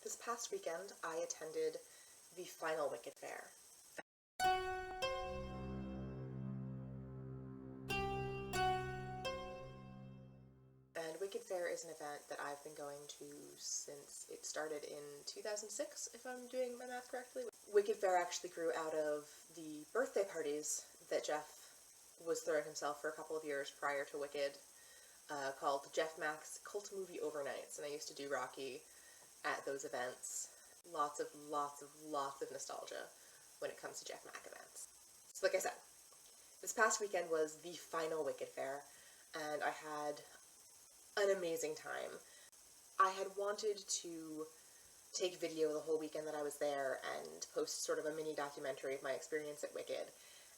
This past weekend, I attended the final Wicked Faire. And Wicked Faire is an event that I've been going to since it started in 2006, if I'm doing my math correctly. Wicked Faire actually grew out of the birthday parties that Jeff was throwing himself for a couple of years prior to Wicked, called Jeff Mack's Cult Movie Overnights, and I used to do Rocky at those events. Lots of nostalgia when it comes to Jeff Mack events. So like I said, this past weekend was the final Wicked Faire, and I had an amazing time. I had wanted to take video the whole weekend that I was there and post sort of a mini documentary of my experience at Wicked,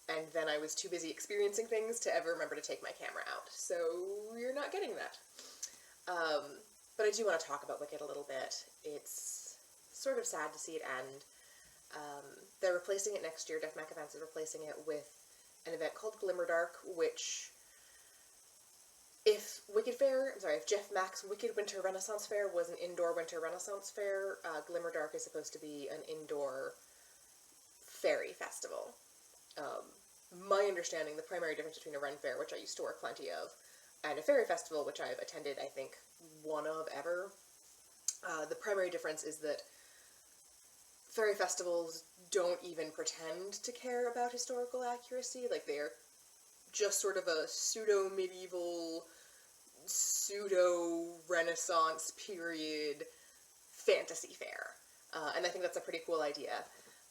and then I was too busy experiencing things to ever remember to take my camera out, so you're not getting that. But I do want to talk about Wicked a little bit. It's sort of sad to see it end. They're replacing it next year. Jeff Mack Events is replacing it with an event called Glimmerdark, which, if Jeff Mack's Wicked Winter Renaissance Fair was an indoor Winter Renaissance Fair, Glimmerdark is supposed to be an indoor fairy festival. My understanding, the primary difference between a Ren Fair, which I used to work plenty of, and a fairy festival, which I've attended, I think, one of ever, the primary difference is that fairy festivals don't even pretend to care about historical accuracy. Like, they're just sort of a pseudo-medieval, pseudo-Renaissance period fantasy fair. And I think that's a pretty cool idea.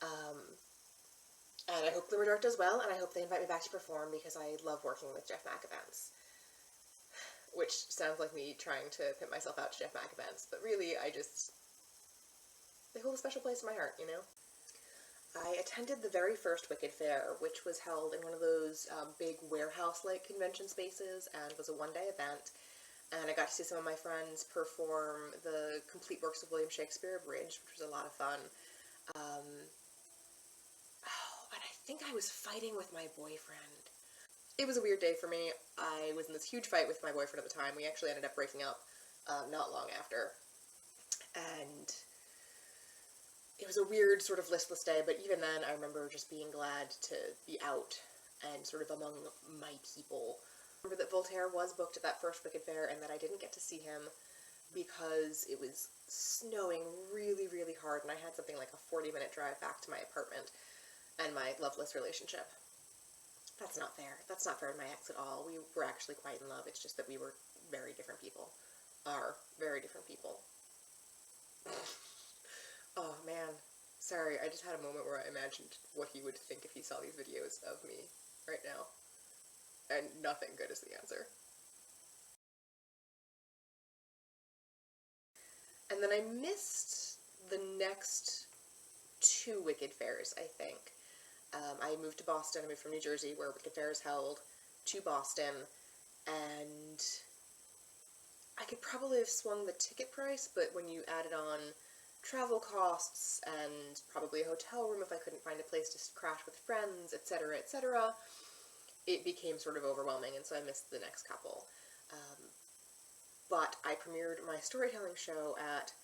And I hope Glimmerdark does well, and I hope they invite me back to perform, because I love working with Jeff Mack Events. Which sounds like me trying to pimp myself out to Jeff Mack Events, but really, they hold a special place in my heart, you know? I attended the very first Wicked Faire, which was held in one of those big warehouse-like convention spaces, and was a one-day event, and I got to see some of my friends perform the complete works of William Shakespeare Abridged, which was a lot of fun. And I think I was fighting with my boyfriend. It was a weird day for me. I was in this huge fight with my boyfriend at the time. We actually ended up breaking up not long after. And it was a weird, sort of listless day, but even then I remember just being glad to be out and sort of among my people. I remember that Voltaire was booked at that first Wicked Faire, and that I didn't get to see him because it was snowing really, really hard, and I had something like a 40-minute drive back to my apartment and my loveless relationship. That's not fair. That's not fair to my ex at all. We were actually quite in love. It's just that we were very different people. Are very different people. Oh man. Sorry, I just had a moment where I imagined what he would think if he saw these videos of me right now. And nothing good is the answer. And then I missed the next two Wicked Fairs, I think. I moved to Boston. I moved from New Jersey, where Wicked Faire is held, to Boston, and I could probably have swung the ticket price, but when you added on travel costs and probably a hotel room if I couldn't find a place to crash with friends, etc., etc., it became sort of overwhelming, and so I missed the next couple. But I premiered my storytelling show at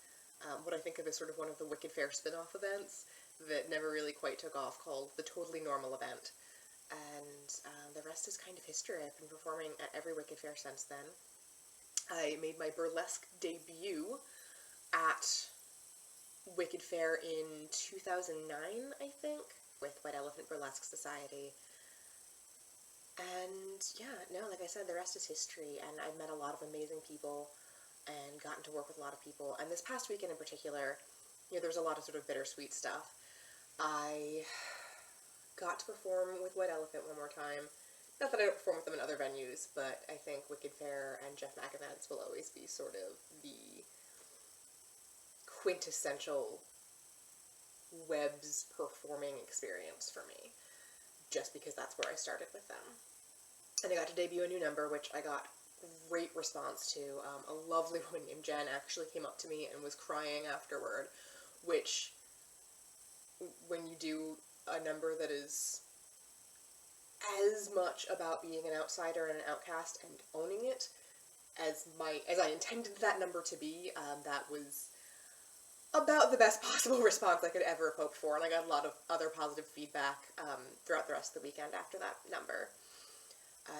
what I think of as sort of one of the Wicked Faire spin-off events that never really quite took off, called the Totally Normal Event. And the rest is kind of history. I've been performing at every Wicked Faire since then. I made my burlesque debut at Wicked Faire in 2009, I think, with White Elephant Burlesque Society. And yeah, no, like I said, the rest is history, and I've met a lot of amazing people and gotten to work with a lot of people. And this past weekend in particular, you know, there was a lot of sort of bittersweet stuff. I got to perform with White Elephant one more time. Not that I don't perform with them in other venues, but I think Wicked Faire and Jeff Mack Events will always be sort of the quintessential webs performing experience for me, just because that's where I started with them. And I got to debut a new number, which I got great response to. A lovely woman named Jen actually came up to me and was crying afterward, which, when you do a number that is as much about being an outsider and an outcast and owning it as I intended that number to be, that was about the best possible response I could ever have hoped for, and I got a lot of other positive feedback throughout the rest of the weekend after that number.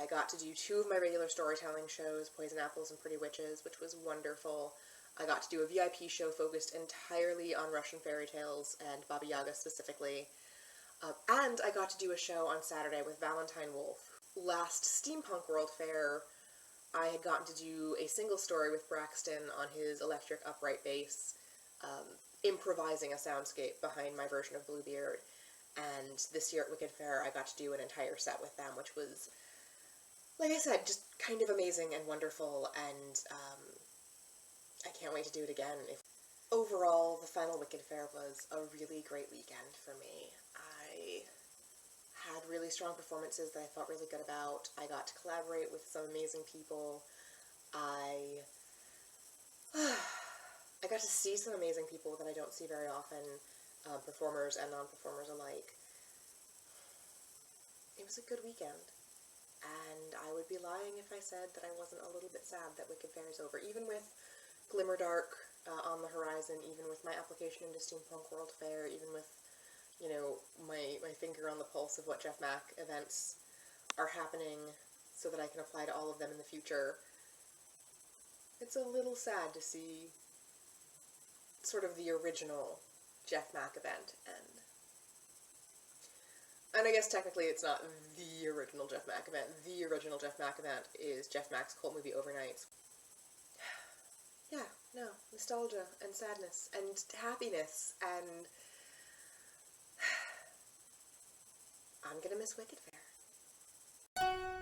I got to do 2 of my regular storytelling shows, Poison Apples and Pretty Witches, which was wonderful. I got to do a VIP show focused entirely on Russian fairy tales and Baba Yaga specifically. And I got to do a show on Saturday with Valentine Wolfe. Last Steampunk World Fair, I had gotten to do a single story with Braxton on his electric upright bass, improvising a soundscape behind my version of Bluebeard. And this year at Wicked Faire, I got to do an entire set with them, which was, like I said, just kind of amazing and wonderful, and I can't wait to do it again. Overall, the final Wicked Faire was a really great weekend for me. I had really strong performances that I felt really good about. I got to collaborate with some amazing people. I got to see some amazing people that I don't see very often, performers and non-performers alike. It was a good weekend, and I would be lying if I said that I wasn't a little bit sad that Wicked Faire is over. Even with Glimmerdark on the horizon, even with my application into Steampunk World Fair, even with, you know, my finger on the pulse of what Jeff Mack events are happening so that I can apply to all of them in the future, it's a little sad to see sort of the original Jeff Mack event end. And I guess technically it's not the original Jeff Mack event. The original Jeff Mack event is Jeff Mack's cult movie Overnights. Yeah, no, nostalgia and sadness and happiness, and I'm gonna miss Wicked Faire.